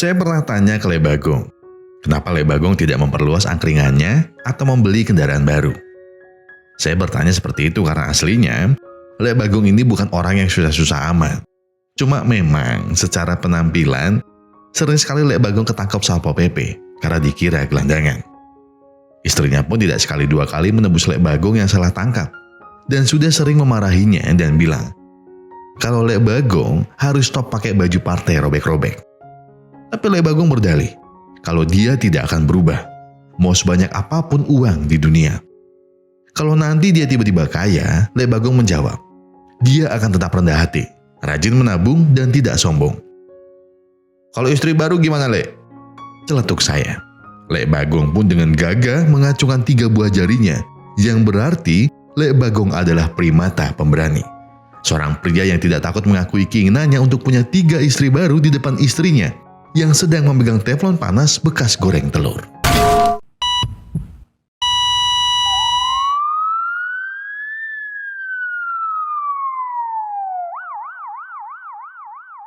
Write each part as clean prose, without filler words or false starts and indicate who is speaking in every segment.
Speaker 1: Saya pernah tanya ke Le Bagong, kenapa Le Bagong tidak memperluas angkringannya atau membeli kendaraan baru. Saya bertanya seperti itu karena aslinya Le Bagong ini bukan orang yang susah-susah amat. Cuma memang secara penampilan sering sekali Le Bagong ketangkap Satpol PP karena dikira gelandangan. Istrinya pun tidak sekali dua kali menebus Le Bagong yang salah tangkap dan sudah sering memarahinya dan bilang kalau Le Bagong harus stop pakai baju partai robek-robek. Tapi Le Bagong berdalih kalau dia tidak akan berubah, mau sebanyak apapun uang di dunia. Kalau nanti dia tiba-tiba kaya, Le Bagong menjawab, dia akan tetap rendah hati, rajin menabung dan tidak sombong. Kalau istri baru gimana, Le? Celetuk saya. Le Bagong pun dengan gagah mengacungkan 3 buah jarinya, yang berarti Le Bagong adalah primata pemberani. Seorang pria yang tidak takut mengakui keinginannya untuk punya 3 istri baru di depan istrinya, yang sedang memegang teflon panas bekas goreng telur.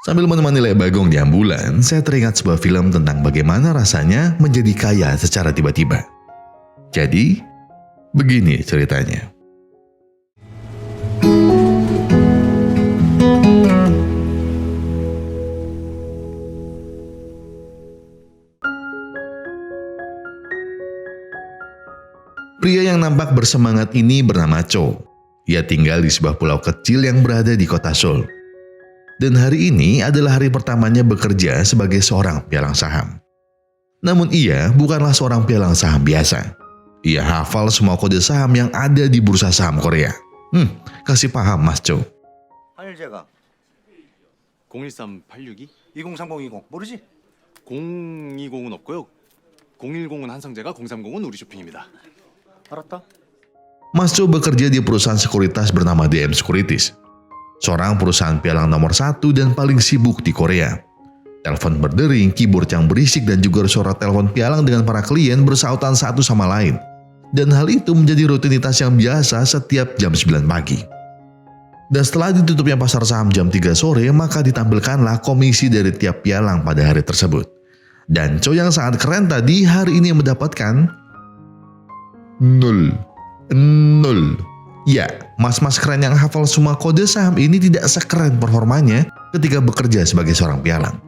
Speaker 1: Sambil menemani Le Bagong di ambulan, saya teringat sebuah film tentang bagaimana rasanya menjadi kaya secara tiba-tiba. Jadi, begini ceritanya. Pria yang nampak bersemangat ini bernama Cho. Ia tinggal di sebuah pulau kecil yang berada di kota Seoul. Dan hari ini adalah hari pertamanya bekerja sebagai seorang pialang saham. Namun ia bukanlah seorang pialang saham biasa. Ia hafal semua kode saham yang ada di bursa saham Korea. Kasih paham Mas Cho.
Speaker 2: 한일제가
Speaker 3: 013-862?
Speaker 2: 203020 모르지?
Speaker 3: 020은 없고요. 010은 한성재가 030은 우리 쇼핑입니다.
Speaker 2: 알았다.
Speaker 1: Mas Cho bekerja di perusahaan sekuritas bernama DM Securities. Seorang perusahaan pialang nomor 1 dan paling sibuk di Korea. Telepon berdering, keyboard yang berisik dan juga suara telepon pialang dengan para klien bersautan satu sama lain. Dan hal itu menjadi rutinitas yang biasa setiap jam 9 pagi. Dan setelah ditutupnya pasar saham jam 3 sore, maka ditampilkanlah komisi dari tiap pialang pada hari tersebut. Dan Cho yang sangat keren tadi hari ini mendapatkan 0. Ya, mas-mas keren yang hafal semua kode saham ini tidak sekeren performanya ketika bekerja sebagai seorang pialang.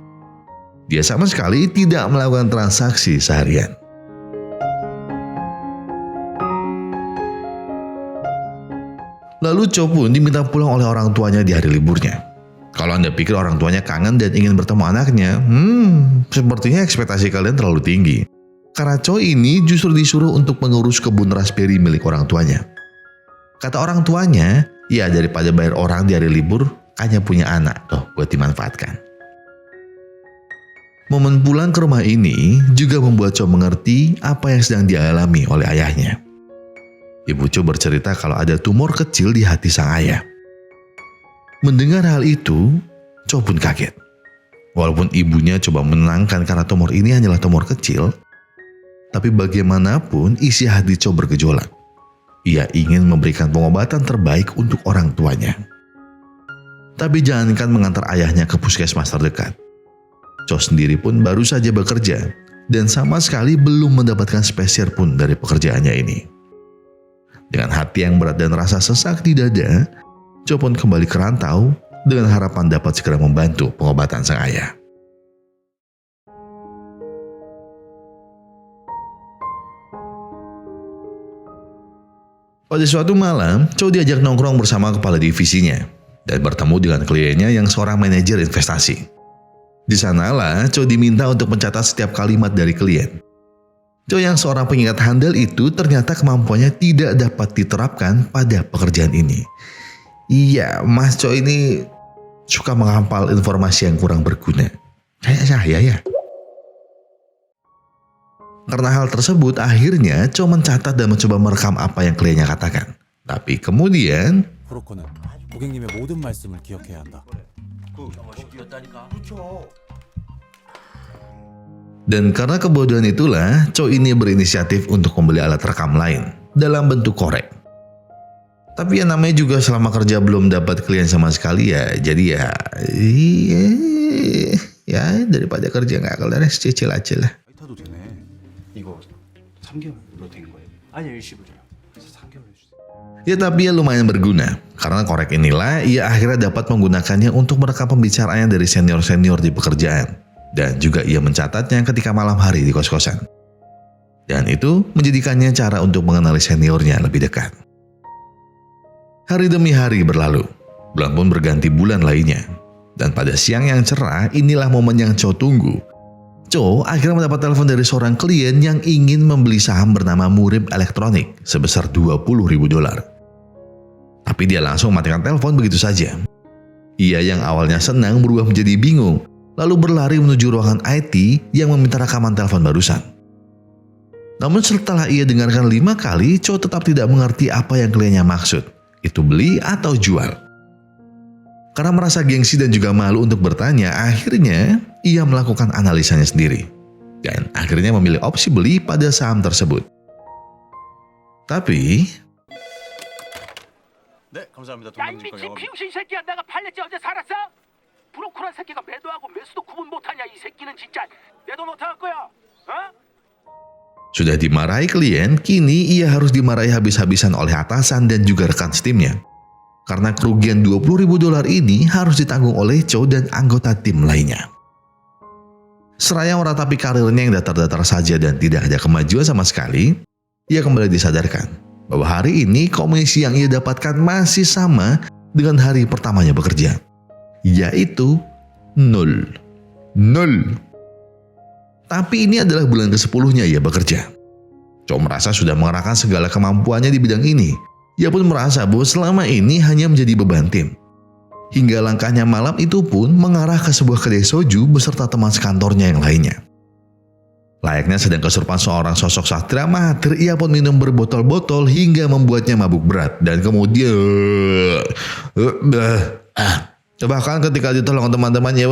Speaker 1: Dia sama sekali tidak melakukan transaksi seharian. Lalu Cho pun diminta pulang oleh orang tuanya di hari liburnya. Kalau Anda pikir orang tuanya kangen dan ingin bertemu anaknya, sepertinya ekspektasi kalian terlalu tinggi. Karena Cho ini justru disuruh untuk mengurus kebun raspberry milik orang tuanya. Kata orang tuanya, ya daripada bayar orang di hari libur, hanya punya anak toh buat dimanfaatkan. Momen pulang ke rumah ini juga membuat Cho mengerti apa yang sedang dialami oleh ayahnya. Ibu Cho bercerita kalau ada tumor kecil di hati sang ayah. Mendengar hal itu, Cho pun kaget. Walaupun ibunya coba menenangkan karena tumor ini hanyalah tumor kecil, tapi bagaimanapun isi hati Cho bergejolak. Ia ingin memberikan pengobatan terbaik untuk orang tuanya. Tapi jangankan mengantar ayahnya ke puskesmas terdekat. Cho sendiri pun baru saja bekerja dan sama sekali belum mendapatkan spesial pun dari pekerjaannya ini. Dengan hati yang berat dan rasa sesak di dada, Cho pun kembali ke rantau dengan harapan dapat segera membantu pengobatan sang ayah. Pada suatu malam, Cho diajak nongkrong bersama kepala divisinya dan bertemu dengan kliennya yang seorang manajer investasi. Di sanalah Cho diminta untuk mencatat setiap kalimat dari klien. Cho yang seorang pengingat handal itu ternyata kemampuannya tidak dapat diterapkan pada pekerjaan ini. Iya, Mas Cho ini suka menghafal informasi yang kurang berguna. Kayak saya ya. Karena hal tersebut, akhirnya Cho mencatat dan mencoba merekam apa yang kliennya katakan. Tapi kemudian
Speaker 4: 브로커는 고객님의 모든 말씀을 기억해야 한다.
Speaker 1: dan karena kebodohan itulah, Cho ini berinisiatif untuk membeli alat rekam lain dalam bentuk korek. Tapi yang namanya juga selama kerja belum dapat klien sama sekali ya, jadi ya Ya daripada kerja nggak kelar, cicil aja lah.
Speaker 4: 타도 되네.
Speaker 5: 이거 3개월로 된 거예요? 아니요, 일시불이요. 그래서 3개월 해주세요.
Speaker 1: Ya tapi ya lumayan berguna. Karena korek inilah ia akhirnya dapat menggunakannya untuk merekam pembicaraannya dari senior-senior di pekerjaan. Dan juga ia mencatatnya ketika malam hari di kos-kosan. Dan itu menjadikannya cara untuk mengenali seniornya lebih dekat. Hari demi hari berlalu. Bulan pun berganti bulan lainnya. Dan pada siang yang cerah, inilah momen yang Cho tunggu. Cho akhirnya mendapat telepon dari seorang klien yang ingin membeli saham bernama Murib Elektronik sebesar $20.000. Tapi dia langsung matikan telepon begitu saja. Ia yang awalnya senang berubah menjadi bingung, lalu berlari menuju ruangan IT yang meminta rekaman telepon barusan. Namun setelah ia dengarkan 5 kali, Cho tetap tidak mengerti apa yang kliennya maksud. Itu beli atau jual. Karena merasa gengsi dan juga malu untuk bertanya, akhirnya ia melakukan analisanya sendiri. Dan akhirnya memilih opsi beli pada saham tersebut. Tapi
Speaker 3: 네, 감사합니다.
Speaker 6: 야, 이
Speaker 3: 동명진권
Speaker 6: 미친
Speaker 3: 영업.
Speaker 6: 비용신 새끼야. 내가 팔렸지 어제 살았어? 브로커란 새끼가 매도하고 매수도 구분 못하냐 이 새끼는 진짜. 내 돈 어떡할 거야? 어?
Speaker 1: sudah dimarahi klien, kini ia harus dimarahi habis-habisan oleh atasan dan juga rekan timnya. Karena kerugian $20.000 ini harus ditanggung oleh Cho dan anggota tim lainnya. Seraya meratapi karirnya yang datar-datar saja dan tidak ada kemajuan sama sekali, ia kembali disadarkan bahwa hari ini komisi yang ia dapatkan masih sama dengan hari pertamanya bekerja, yaitu 0. Tapi ini adalah bulan ke-10-nya ia bekerja. Cho merasa sudah mengerahkan segala kemampuannya di bidang ini. Ia pun merasa bahwa selama ini hanya menjadi beban tim. Hingga langkahnya malam itu pun mengarah ke sebuah kedai soju beserta teman sekantornya yang lainnya. Layaknya sedang kesurupan seorang sosok satria amatir, ia pun minum berbotol-botol hingga membuatnya mabuk berat. Dan kemudian bahkan ketika ditolong teman-temannya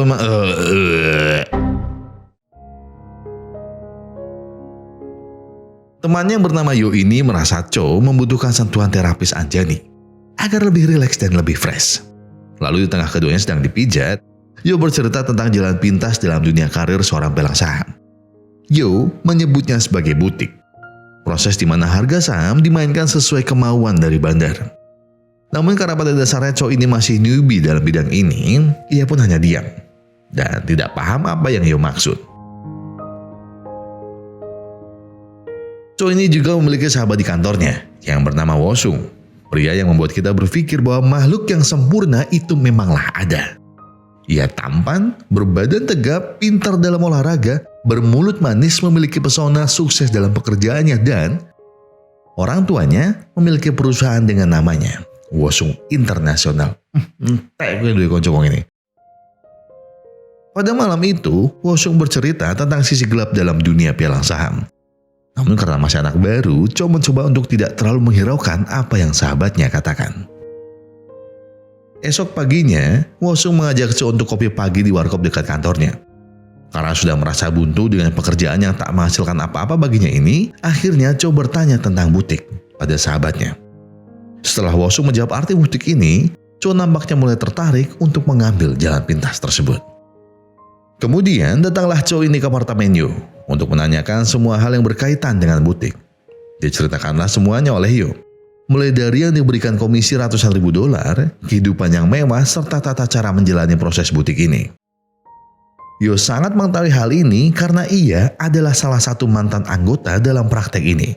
Speaker 1: temannya yang bernama Yo ini merasa Cho membutuhkan sentuhan terapis Anjani agar lebih rileks dan lebih fresh. Lalu di tengah keduanya sedang dipijat, Yo bercerita tentang jalan pintas dalam dunia karir seorang pelang saham. Yo menyebutnya sebagai butik, proses di mana harga saham dimainkan sesuai kemauan dari bandar. Namun karena pada dasarnya Cho ini masih newbie dalam bidang ini, ia pun hanya diam dan tidak paham apa yang Yo maksud. Cho ini juga memiliki sahabat di kantornya yang bernama Wosung, pria yang membuat kita berpikir bahwa makhluk yang sempurna itu memanglah ada. Ia tampan, berbadan tegap, pintar dalam olahraga, bermulut manis, memiliki pesona, sukses dalam pekerjaannya, dan orang tuanya memiliki perusahaan dengan namanya Wosung Internasional. Pada malam itu, Wosung bercerita tentang sisi gelap dalam dunia pialang saham. Namun karena masih anak baru, Cho mencoba untuk tidak terlalu menghiraukan apa yang sahabatnya katakan. Esok paginya, Wosung mengajak Cho untuk kopi pagi di warkop dekat kantornya. Karena sudah merasa buntu dengan pekerjaan yang tak menghasilkan apa-apa baginya ini, akhirnya Cho bertanya tentang butik pada sahabatnya. Setelah Wosung menjawab arti butik ini, Cho nampaknya mulai tertarik untuk mengambil jalan pintas tersebut. Kemudian datanglah Cho ini ke apartemen Yo untuk menanyakan semua hal yang berkaitan dengan butik. Diceritakanlah semuanya oleh Yo. Mulai dari yang diberikan komisi ratusan ribu dolar, kehidupan yang mewah, serta tata cara menjalani proses butik ini. Yo sangat mengetahui hal ini karena ia adalah salah satu mantan anggota dalam praktek ini.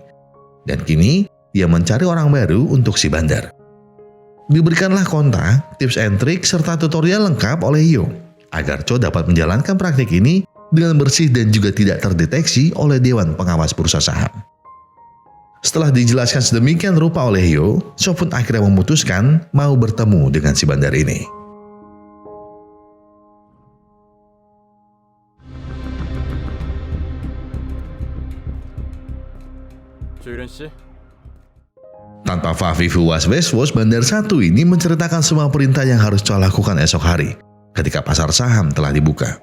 Speaker 1: Dan kini ia mencari orang baru untuk si bandar. Diberikanlah kontak, tips and trik, serta tutorial lengkap oleh Yo agar Cho dapat menjalankan praktik ini dengan bersih dan juga tidak terdeteksi oleh Dewan Pengawas Bursa Saham. Setelah dijelaskan sedemikian rupa oleh Yo, Cho pun akhirnya memutuskan mau bertemu dengan si bandar ini.
Speaker 3: 조유련 씨,
Speaker 1: Tanpa Fafifu was-was, bandar satu ini menceritakan semua perintah yang harus Cho lakukan esok hari ketika pasar saham telah dibuka.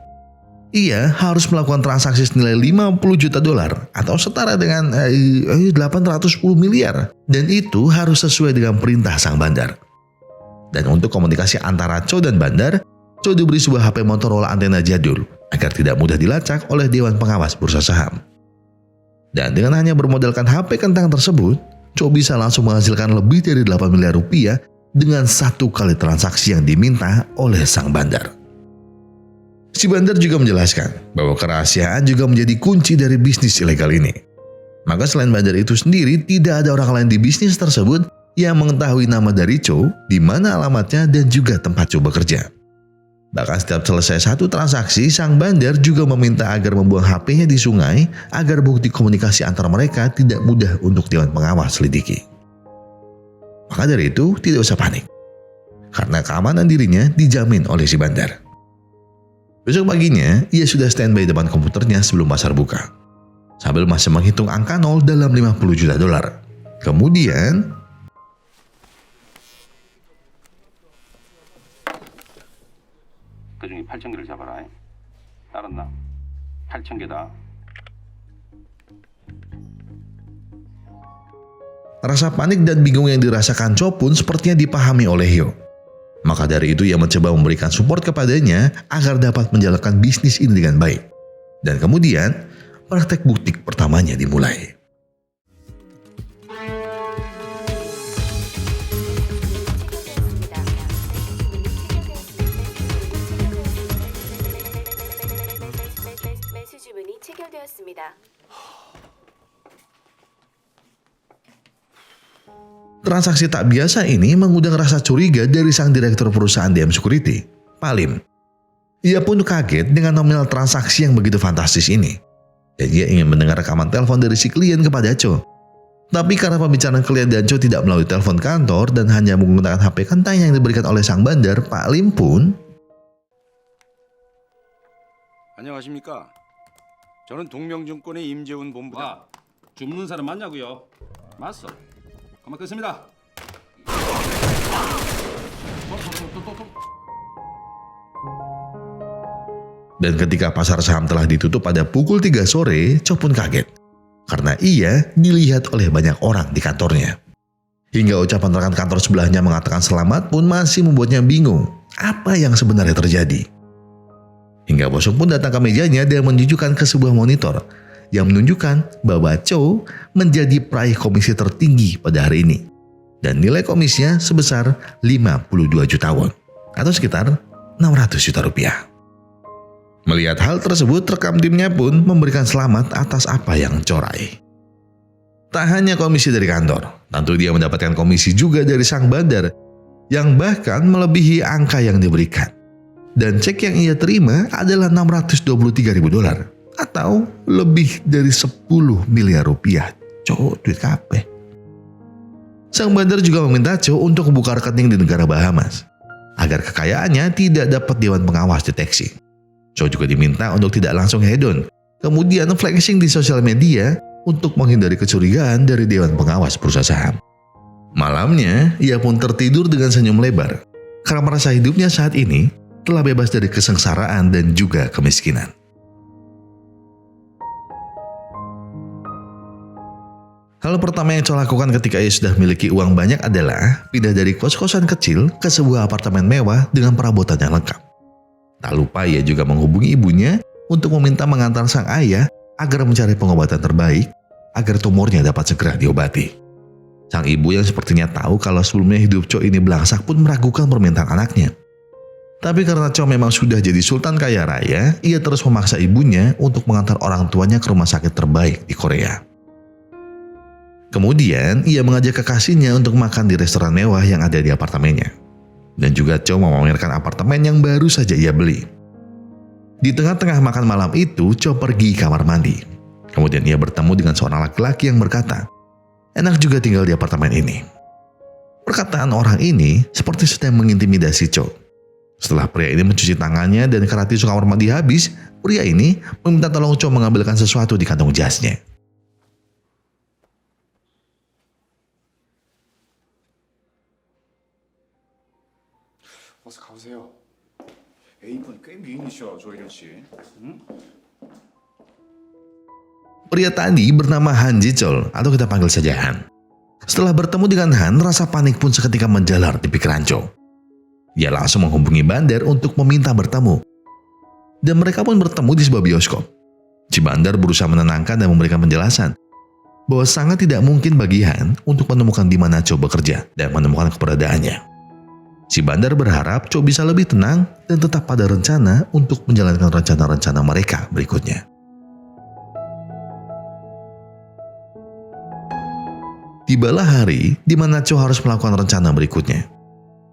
Speaker 1: Ia harus melakukan transaksi senilai $50 juta atau setara dengan 810 miliar. Dan itu harus sesuai dengan perintah sang bandar. Dan untuk komunikasi antara Cho dan bandar, Cho diberi sebuah HP Motorola antena jadul agar tidak mudah dilacak oleh Dewan Pengawas Bursa Saham. Dan dengan hanya bermodalkan HP kentang tersebut, Cho bisa langsung menghasilkan lebih dari 8 miliar rupiah dengan satu kali transaksi yang diminta oleh sang bandar. Si bandar juga menjelaskan bahwa kerahasiaan juga menjadi kunci dari bisnis ilegal ini. Maka selain bandar itu sendiri, tidak ada orang lain di bisnis tersebut yang mengetahui nama dari Cho, di mana alamatnya dan juga tempat Cho bekerja. Bahkan setiap selesai satu transaksi, sang bandar juga meminta agar membuang HP-nya di sungai agar bukti komunikasi antara mereka tidak mudah untuk Dewan Pengawas selidiki. Maka dari itu tidak usah panik, karena keamanan dirinya dijamin oleh si bandar. Besok paginya, ia sudah standby depan komputernya sebelum pasar buka, sambil masih menghitung angka 0 dalam 50 juta dolar. Kemudian,
Speaker 7: 그중에 8,000개를 잡아라. 알았나? 8,000개다.
Speaker 1: rasa panik dan bingung yang dirasakan Cho pun sepertinya dipahami oleh Hyo. Maka dari itu ia mencoba memberikan support kepadanya agar dapat menjalankan bisnis ini dengan baik. Dan kemudian, praktek butik pertamanya dimulai.
Speaker 8: 매수 주문이 체결되었습니다.
Speaker 1: Transaksi tak biasa ini mengundang rasa curiga dari sang direktur perusahaan DM Security, Pak Lim. Ia pun kaget dengan nominal transaksi yang begitu fantastis ini. Dan ia ingin mendengar rekaman telepon dari si klien kepada Cho. Tapi karena pembicaraan klien dan Cho tidak melalui telepon kantor dan hanya menggunakan HP kentang yang diberikan oleh sang bandar, Pak Lim pun...
Speaker 9: 안녕하십니까? 저는 동명증권의 임재훈 본부장.
Speaker 7: 줍는 사람 맞냐고요? 맞어. 그만 끊습니다.
Speaker 1: Dan ketika pasar saham telah ditutup pada pukul 3 sore, Cho pun kaget. Karena ia dilihat oleh banyak orang di kantornya. Hingga ucapan rekan kantor sebelahnya mengatakan selamat pun masih membuatnya bingung. Apa yang sebenarnya terjadi? Hingga bosok pun datang ke mejanya dan menunjukkan ke sebuah monitor yang menunjukkan bahwa Cho menjadi peraih komisi tertinggi pada hari ini. Dan nilai komisinya sebesar 52 juta won atau sekitar 600 juta rupiah. Melihat hal tersebut, rekam timnya pun memberikan selamat atas apa yang Cho raih. Tak hanya komisi dari kantor, tentu dia mendapatkan komisi juga dari sang bandar yang bahkan melebihi angka yang diberikan. Dan cek yang ia terima adalah 623 ribu dolar atau lebih dari 10 miliar rupiah. Cok, duit kabeh. Sang bandar juga meminta Cho untuk membuka rekening di negara Bahamas agar kekayaannya tidak dapat Dewan Pengawas deteksi. Cho juga diminta untuk tidak langsung hedon, kemudian flexing di sosial media untuk menghindari kecurigaan dari Dewan Pengawas Bursa Saham. Malamnya, ia pun tertidur dengan senyum lebar karena merasa hidupnya saat ini telah bebas dari kesengsaraan dan juga kemiskinan. Hal pertama yang Cho lakukan ketika ia sudah memiliki uang banyak adalah pindah dari kos-kosan kecil ke sebuah apartemen mewah dengan perabotan yang lengkap. Tak lupa ia juga menghubungi ibunya untuk meminta mengantar sang ayah agar mencari pengobatan terbaik agar tumornya dapat segera diobati. Sang ibu yang sepertinya tahu kalau sebelumnya hidup Cho ini belangsak pun meragukan permintaan anaknya. Tapi karena Cho memang sudah jadi sultan kaya raya, ia terus memaksa ibunya untuk mengantar orang tuanya ke rumah sakit terbaik di Korea. Kemudian, ia mengajak kekasihnya untuk makan di restoran mewah yang ada di apartemennya. Dan juga Cho memamerkan apartemen yang baru saja ia beli. Di tengah-tengah makan malam itu, Cho pergi ke kamar mandi. Kemudian ia bertemu dengan seorang laki-laki yang berkata, "Enak juga tinggal di apartemen ini." Perkataan orang ini seperti sedang mengintimidasi Cho. Setelah pria ini mencuci tangannya dan kerat tisu kamar mandi habis, pria ini meminta tolong Cho mengambilkan sesuatu di kantong jasnya.
Speaker 9: 어서 가보세요. A분 꽤 미인이셔, 조혜련 씨. 응?
Speaker 1: Pria tadi bernama Han Ji-chol atau kita panggil saja Han. Setelah bertemu dengan Han, rasa panik pun seketika menjalar di pikiran Cho. Ia langsung menghubungi bandar untuk meminta bertemu. dan mereka pun bertemu di sebuah bioskop. Si Bandar berusaha menenangkan dan memberikan penjelasan bahwa sangat tidak mungkin bagi Han untuk menemukan di mana Chow bekerja dan menemukan keberadaannya. Si Bandar berharap Chow bisa lebih tenang dan tetap pada rencana untuk menjalankan rencana-rencana mereka berikutnya. Tibalah hari di mana Chow harus melakukan rencana berikutnya.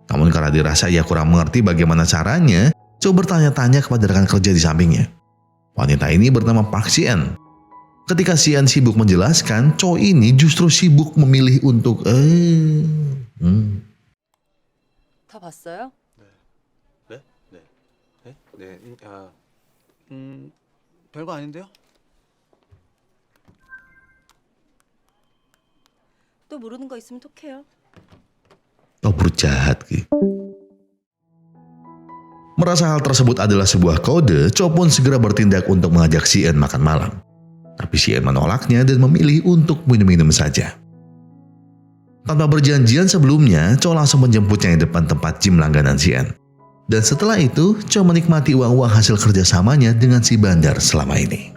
Speaker 1: Namun karena dirasa ia kurang mengerti bagaimana caranya, Chow bertanya-tanya kepada rekan kerja di sampingnya. Wanita ini bernama Park Si-eun. Ketika Si-eun sibuk menjelaskan, Chow ini justru sibuk memilih untuk
Speaker 10: 다 봤어요?
Speaker 5: 별거 아닌데요?
Speaker 10: 또 모르는 거 있으면 톡해요.
Speaker 1: perut jahat gitu. Merasa hal tersebut adalah sebuah kode, Chow pun segera bertindak untuk mengajak Si-eun makan malam. Tapi Si-eun menolaknya dan memilih untuk minum-minum saja. Tanpa berjanjian sebelumnya, Chow langsung menjemputnya di depan tempat gym langganan Si-eun. Dan setelah itu, Chow menikmati uang-uang hasil kerjasamanya dengan si Bandar selama ini.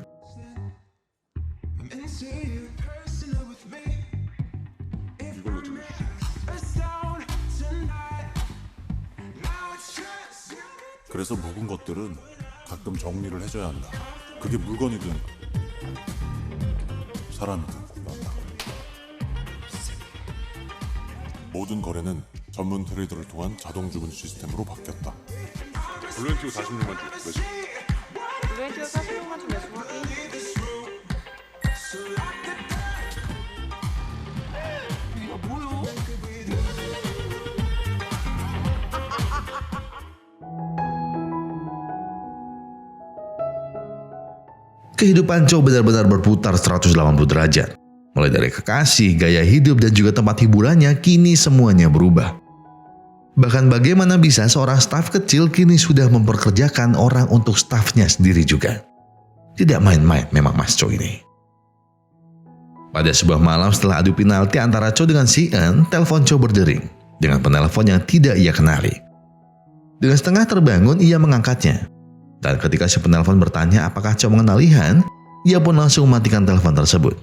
Speaker 4: 그래서 묵은 것들은 가끔 정리를 해줘야 한다. 그게 물건이든 사람이든 맞다. 모든 거래는 전문 트레이더를 통한 자동 주문 시스템으로 바뀌었다. 블루엔티오 46만 주 매수.
Speaker 10: 블루엔티오 46만 주 매수 확인.
Speaker 1: Kehidupan Chow benar-benar berputar 180 derajat. Mulai dari kekasih, gaya hidup, dan juga tempat hiburannya, kini semuanya berubah. Bahkan bagaimana bisa seorang staf kecil kini sudah memperkerjakan orang untuk stafnya sendiri juga. Tidak main-main memang Mas Chow ini. Pada sebuah malam setelah adu penalti antara Chow dengan Si-eun, telepon Chow berdering dengan penelpon yang tidak ia kenali. Dengan setengah terbangun, ia mengangkatnya. Dan ketika si penelpon bertanya apakah Chow mengenali Han, ia pun langsung mematikan telepon tersebut.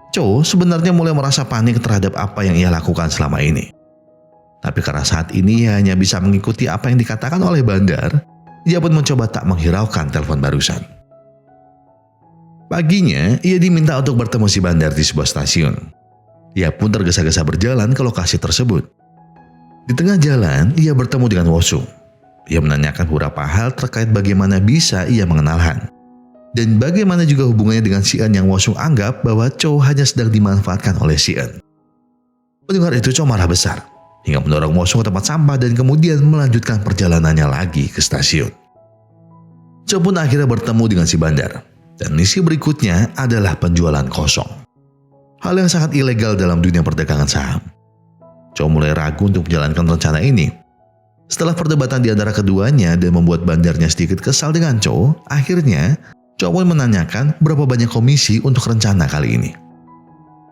Speaker 1: Chow sebenarnya mulai merasa panik terhadap apa yang ia lakukan selama ini. Tapi karena saat ini ia hanya bisa mengikuti apa yang dikatakan oleh Bandar, ia pun mencoba tak menghiraukan telepon barusan. Paginya, ia diminta untuk bertemu si Bandar di sebuah stasiun. Ia pun tergesa-gesa berjalan ke lokasi tersebut. Di tengah jalan, ia bertemu dengan Woo-sung. Ia menanyakan beberapa hal terkait bagaimana bisa ia mengenal Han. Dan bagaimana juga hubungannya dengan Si-eun yang Woo-sung anggap bahwa Chow hanya sedang dimanfaatkan oleh Si-eun. Mendengar itu Chow marah besar, hingga mendorong Woo-sung ke tempat sampah dan kemudian melanjutkan perjalanannya lagi ke stasiun. Chow pun akhirnya bertemu dengan si Bandar. Dan misi berikutnya adalah penjualan kosong. Hal yang sangat ilegal dalam dunia perdagangan saham. Chow mulai ragu untuk menjalankan rencana ini. Setelah perdebatan di antara keduanya dan membuat Bandarnya sedikit kesal dengan Chow, akhirnya Chow pun menanyakan berapa banyak komisi untuk rencana kali ini.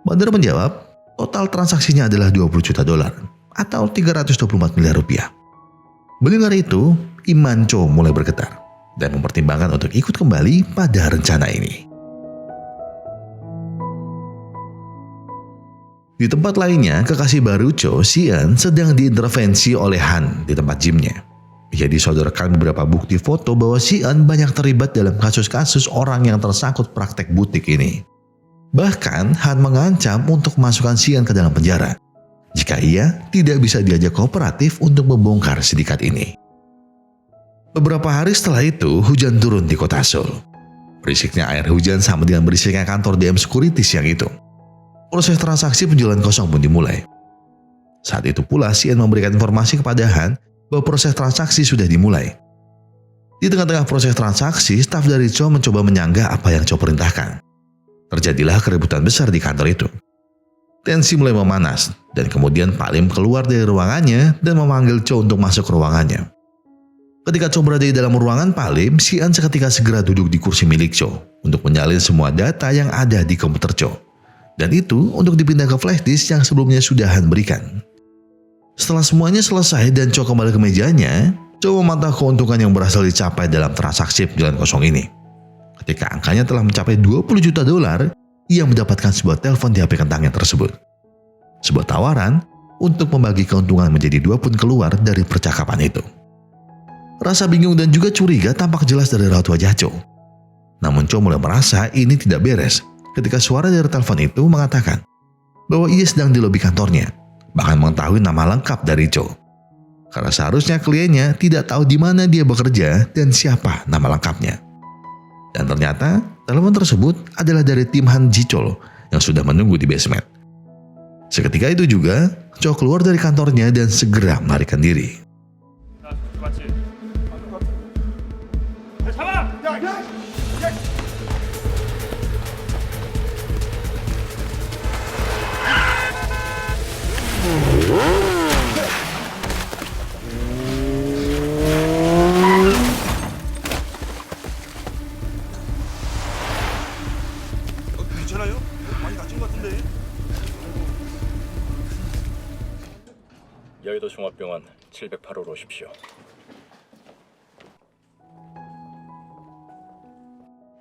Speaker 1: Bandar menjawab, total transaksinya adalah $20 juta atau 324 miliar rupiah. Mendengar itu, iman Chow mulai bergetar dan mempertimbangkan untuk ikut kembali pada rencana ini. Di tempat lainnya, kekasih baru Chow, Si-eun, sedang diintervensi oleh Han di tempat gymnya. Ia disodorkan beberapa bukti foto bahwa Si-eun banyak terlibat dalam kasus-kasus orang yang tersangkut praktek butik ini. Bahkan Han mengancam untuk memasukkan Si-eun ke dalam penjara jika ia tidak bisa diajak kooperatif untuk membongkar sindikat ini. Beberapa hari setelah itu, hujan turun di kota Seoul. Berisiknya air hujan sama dengan berisiknya kantor DM Securities yang itu. Proses transaksi penjualan kosong pun dimulai. Saat itu pula Si-eun memberikan informasi kepada Han bahwa proses transaksi sudah dimulai. Di tengah-tengah proses transaksi, staf dari Chow mencoba menyanggah apa yang Chow perintahkan. Terjadilah keributan besar di kantor itu. Tensi mulai memanas dan kemudian Pak Lim keluar dari ruangannya dan memanggil Chow untuk masuk ke ruangannya. Ketika Chow berada di dalam ruangan Pak Lim, Si-eun seketika segera duduk di kursi milik Chow untuk menyalin semua data yang ada di komputer Chow. Dan itu untuk dipindah ke flash disk yang sebelumnya sudah Han berikan. Setelah semuanya selesai dan Chow kembali ke mejanya, Cho memantau keuntungan yang berhasil dicapai dalam transaksi penjualan kosong ini. Ketika angkanya telah mencapai 20 juta dolar, ia mendapatkan sebuah telepon di HP kentangnya tersebut. Sebuah tawaran untuk membagi keuntungan menjadi 2 pun keluar dari percakapan itu. Rasa bingung dan juga curiga tampak jelas dari raut wajah Cho. Namun Cho mulai merasa ini tidak beres ketika suara dari telepon itu mengatakan bahwa ia sedang di lobi kantornya, bahkan mengetahui nama lengkap dari Cho. Karena seharusnya kliennya tidak tahu di mana dia bekerja dan siapa nama lengkapnya. Dan ternyata telepon tersebut adalah dari tim Han Ji-chol yang sudah menunggu di basement. Seketika itu juga, Cho keluar dari kantornya dan segera melarikan diri.
Speaker 3: 괜찮아요? 많이 다친 것 같은데. 여의도 종합병원 708호로 오십시오.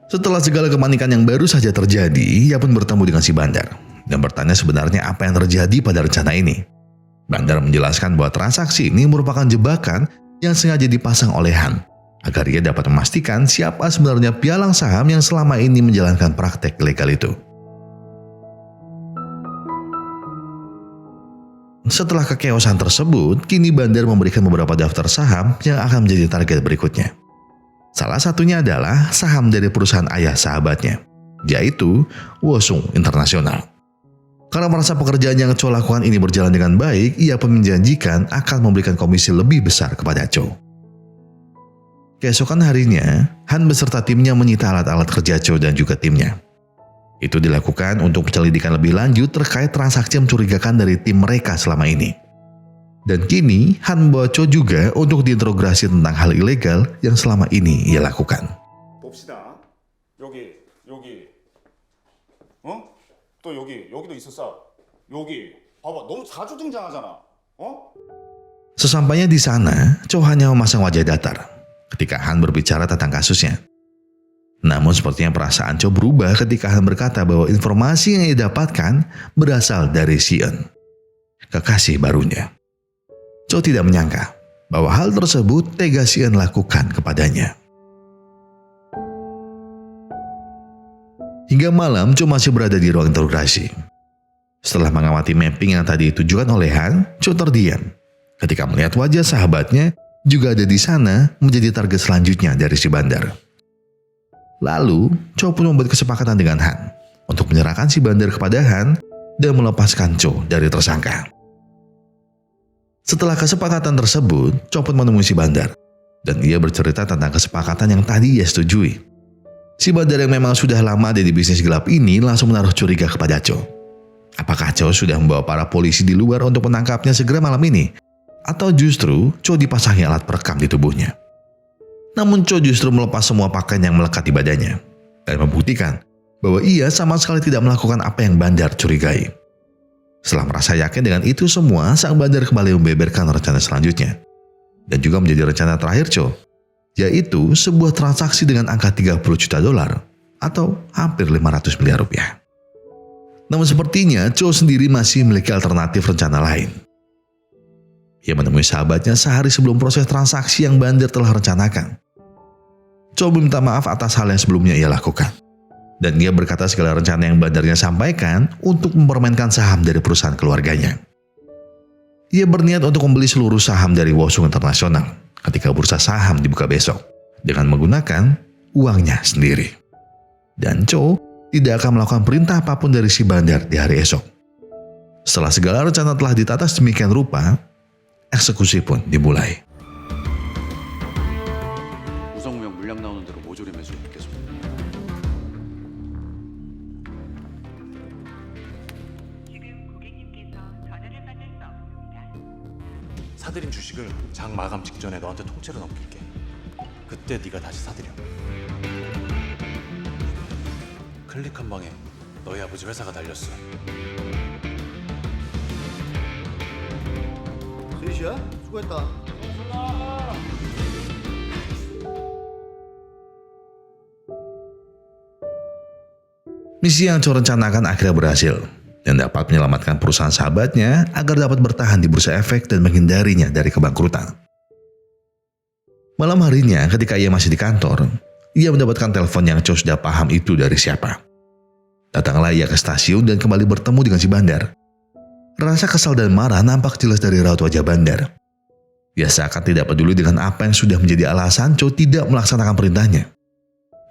Speaker 1: Setelah segala kepanikan yang baru saja terjadi, ia pun bertemu dengan si Bandar dan bertanya sebenarnya apa yang terjadi pada rencana ini. Bandar menjelaskan bahwa transaksi ini merupakan jebakan yang sengaja dipasang oleh Han agar ia dapat memastikan siapa sebenarnya pialang saham yang selama ini menjalankan praktek ilegal itu. Setelah kekeosan tersebut, kini Bandar memberikan beberapa daftar saham yang akan menjadi target berikutnya. Salah satunya adalah saham dari perusahaan ayah sahabatnya, yaitu Wosung International. Karena merasa pekerjaan yang Cho lakukan ini berjalan dengan baik, ia pun menjanjikan akan memberikan komisi lebih besar kepada Cho. Keesokan harinya, Han beserta timnya menyita alat-alat kerja Cho dan juga timnya. Itu dilakukan untuk penyelidikan lebih lanjut terkait transaksi mencurigakan dari tim mereka selama ini. Dan kini Han membawa Cho juga untuk diinterogasi tentang hal ilegal yang selama ini ia lakukan.
Speaker 9: 봅시다. 여기. 또 여기도 있었어. 여기. 봐봐, 너무 자주 등장하잖아.
Speaker 1: Sesampainya di sana, Cho hanya memasang wajah datar ketika Han berbicara tentang kasusnya. Namun sepertinya perasaan Cho berubah ketika Han berkata bahwa informasi yang ia dapatkan berasal dari Sion, kekasih barunya. Cho tidak menyangka bahwa hal tersebut tega Sion lakukan kepadanya. Hingga malam, Cho masih berada di ruang interogasi. Setelah mengamati mapping yang tadi ditujukan oleh Han, Cho terdiam ketika melihat wajah sahabatnya juga ada di sana menjadi target selanjutnya dari si Bandar. Lalu, Cho pun membuat kesepakatan dengan Han untuk menyerahkan si Bandar kepada Han dan melepaskan Cho dari tersangka. Setelah kesepakatan tersebut, Cho pun menemui si Bandar dan ia bercerita tentang kesepakatan yang tadi ia setujui. Si Bandar yang memang sudah lama ada di bisnis gelap ini langsung menaruh curiga kepada Cho. Apakah Cho sudah membawa para polisi di luar untuk menangkapnya segera malam ini? Atau justru Cho dipasangi alat perekam di tubuhnya? Namun Cho justru melepas semua pakaian yang melekat di badannya dan membuktikan bahwa ia sama sekali tidak melakukan apa yang Bandar curigai. Setelah merasa yakin dengan itu semua, sang Bandar kembali membeberkan rencana selanjutnya. Dan juga menjadi rencana terakhir Cho, yaitu sebuah transaksi dengan angka 30 juta dolar atau hampir 500 miliar rupiah. Namun sepertinya Cho sendiri masih memiliki alternatif rencana lain. Ia menemui sahabatnya sehari sebelum proses transaksi yang Bandar telah rencanakan. Cho meminta maaf atas hal yang sebelumnya ia lakukan. Dan ia berkata segala rencana yang Bandarnya sampaikan untuk mempermainkan saham dari perusahaan keluarganya. Ia berniat untuk membeli seluruh saham dari Wosung International ketika bursa saham dibuka besok dengan menggunakan uangnya sendiri. Dan Cho tidak akan melakukan perintah apapun dari si Bandar di hari esok. Setelah segala rencana telah ditata sedemikian rupa, eksekusi pun dimulai.
Speaker 5: 우성무역 물량 나오는 대로 모조리 매수해 계속.
Speaker 9: 사들인 주식을 장 마감 직전에 너한테 통째로 넘길게. 그때 네가 다시 사들여. 클릭 한 방에 너희 아버지 회사가 달렸어.
Speaker 2: 3시야? 수고했다.
Speaker 1: Misi yang Cho rencanakan akhirnya berhasil dan dapat menyelamatkan perusahaan sahabatnya agar dapat bertahan di bursa efek dan menghindarinya dari kebangkrutan. Malam harinya ketika ia masih di kantor, ia mendapatkan telepon yang Cho sudah paham itu dari siapa. Datanglah ia ke stasiun dan kembali bertemu dengan si Bandar. Rasa kesal dan marah nampak jelas dari raut wajah Bandar. Ia seakan tidak peduli dengan apa yang sudah menjadi alasan Cho tidak melaksanakan perintahnya.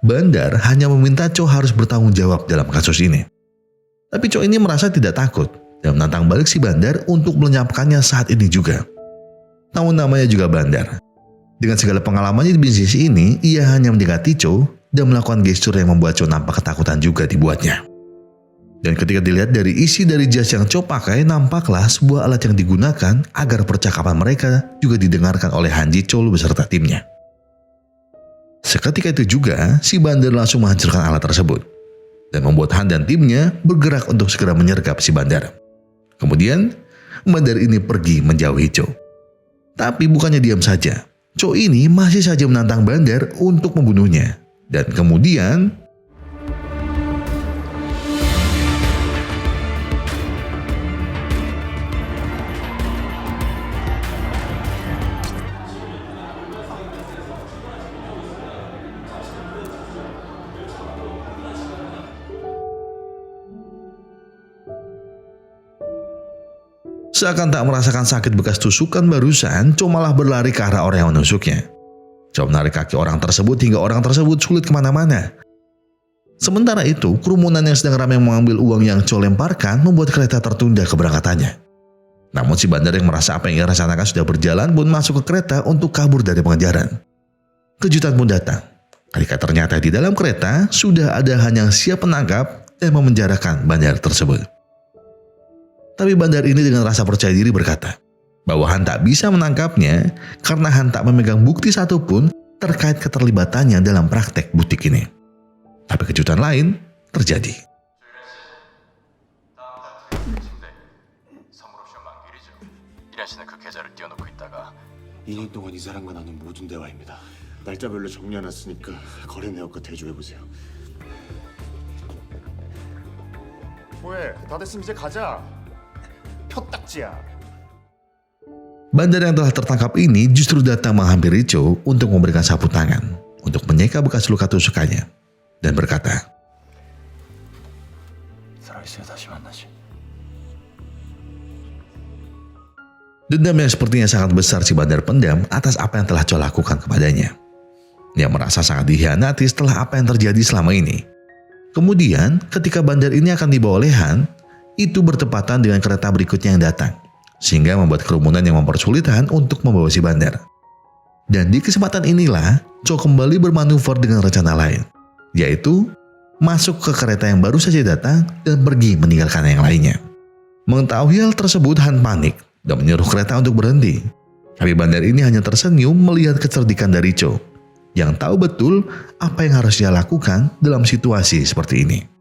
Speaker 1: Bandar hanya meminta Cho harus bertanggung jawab dalam kasus ini. Tapi Cho ini merasa tidak takut dan menantang balik si Bandar untuk melenyapkannya saat ini juga. Namun namanya juga Bandar. Dengan segala pengalamannya di bisnis ini, ia hanya mendekati Cho dan melakukan gestur yang membuat Cho nampak ketakutan juga dibuatnya. Dan ketika dilihat dari isi dari jas yang Cho pakai, nampaklah sebuah alat yang digunakan agar percakapan mereka juga didengarkan oleh Han Ji Chol beserta timnya. Seketika itu juga, si Bandar langsung menghancurkan alat tersebut dan membuat Han dan timnya bergerak untuk segera menyergap si Bandar. Kemudian, Bandar ini pergi menjauhi Cho. Tapi bukannya diam saja, Cho ini masih saja menantang Bandar untuk membunuhnya. Dan kemudian seakan tak merasakan sakit bekas tusukan barusan, Cho malah berlari ke arah orang yang menusuknya. Cho menarik kaki orang tersebut hingga orang tersebut sulit kemana-mana. Sementara itu, kerumunan yang sedang ramai mengambil uang yang Cho lemparkan membuat kereta tertunda keberangkatannya. Namun si Bandar yang merasa apa yang ia rencanakan sudah berjalan pun masuk ke kereta untuk kabur dari pengejaran. Kejutan pun datang, ketika ternyata di dalam kereta sudah ada Han yang siap menangkap dan memenjarakan Bandar tersebut. Tapi Bandar ini dengan rasa percaya diri berkata bahwa Han tak bisa menangkapnya karena Han tak memegang bukti satupun terkait keterlibatannya dalam praktek butik ini. Tapi kejutan lain terjadi.
Speaker 4: (2년 동안 이 사람과 나눈 모든 대화입니다. 날짜별로 정리해놨으니까 거래 내역과 대조해보세요.
Speaker 2: 뭐해? 다 됐으면 이제 가자. 표딱지야.
Speaker 1: Bandar yang telah tertangkap ini justru datang menghampiri Cho untuk memberikan sapu tangan untuk menyeka bekas luka tusukannya dan berkata, dendam yang sepertinya sangat besar si Bandar pendam atas apa yang telah Cho lakukan kepadanya. Dia merasa sangat dikhianati setelah apa yang terjadi selama ini. Kemudian ketika Bandar ini akan dibawa oleh Han, itu bertepatan dengan kereta berikutnya yang datang, sehingga membuat kerumunan yang mempersulit Han untuk membawa si Bandar. Dan di kesempatan inilah, Cho kembali bermanuver dengan rencana lain, yaitu masuk ke kereta yang baru saja datang dan pergi meninggalkan yang lainnya. Mengetahui hal tersebut, Han panik dan menyuruh kereta untuk berhenti. Tapi Bandar ini hanya tersenyum melihat kecerdikan dari Cho, yang tahu betul apa yang harus dia lakukan dalam situasi seperti ini.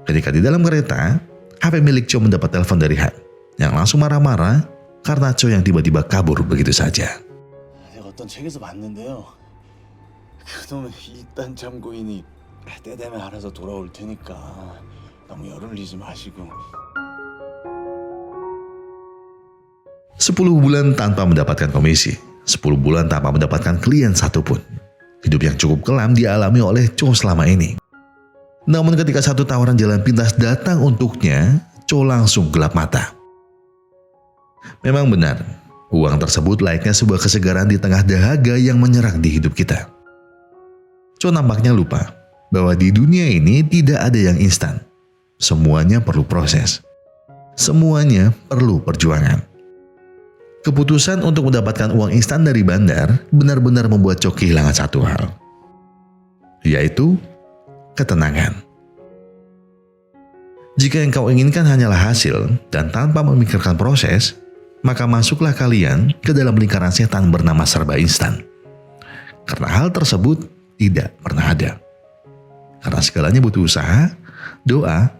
Speaker 1: Ketika di dalam kereta, HP milik Cho mendapat telepon dari Han yang langsung marah-marah karena Cho yang tiba-tiba kabur begitu saja.
Speaker 11: 내가 어떤 책에서 봤는데요. 그놈의 일단 참고인이 때 되면 알아서 돌아올 테니까 너무 열을 내지 마시고.
Speaker 1: 10 bulan tanpa mendapatkan komisi, 10 bulan tanpa mendapatkan klien satupun. Hidup yang cukup kelam dialami oleh Cho selama ini. Namun ketika satu tawaran jalan pintas datang untuknya, Cho langsung gelap mata. Memang benar, uang tersebut layaknya sebuah kesegaran di tengah dahaga yang menyerang di hidup kita. Cho nampaknya lupa bahwa di dunia ini tidak ada yang instan. Semuanya perlu proses. Semuanya perlu perjuangan. Keputusan untuk mendapatkan uang instan dari Bandar benar-benar membuat Cho kehilangan satu hal, yaitu ketenangan. Jika yang kau inginkan hanyalah hasil dan tanpa memikirkan proses, maka masuklah kalian ke dalam lingkaran setan bernama serba instan. Karena hal tersebut tidak pernah ada. Karena segalanya butuh usaha, doa,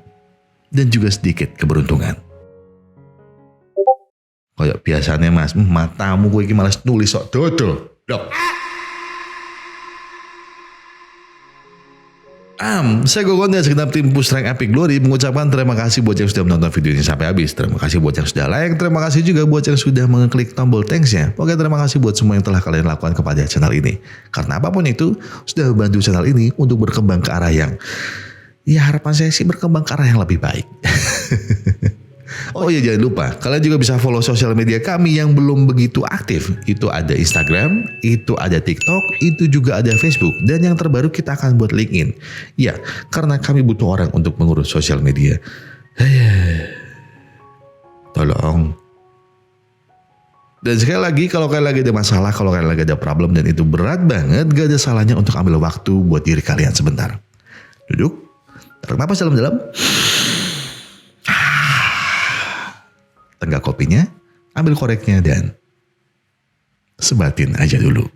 Speaker 1: dan juga sedikit keberuntungan. Kayak biasanya mas, matamu gue iki malas nulis sok dodol. Dok. Saya Gogon dan segenap tim Push Rank Epic Glory mengucapkan terima kasih buat yang sudah menonton video ini sampai habis. Terima kasih buat yang sudah like, terima kasih juga buat yang sudah mengeklik tombol thanks-nya. Pokoknya terima kasih buat semua yang telah kalian lakukan kepada channel ini. Karena apapun itu, sudah membantu channel ini untuk berkembang ke arah yang, ya harapan saya sih berkembang ke arah yang lebih baik. Oh iya jangan lupa, kalian juga bisa follow sosial media kami yang belum begitu aktif. Itu ada Instagram, itu ada TikTok, itu juga ada Facebook. Dan yang terbaru kita akan buat LinkedIn. Ya, karena kami butuh orang untuk mengurus sosial media. Tolong. Dan sekali lagi, kalau kalian lagi ada masalah, kalau kalian lagi ada problem dan itu berat banget, gak ada salahnya untuk ambil waktu buat diri kalian sebentar. Duduk, tarik napas dalam-dalam. Tenggak kopinya, ambil koreknya dan sebatin aja dulu.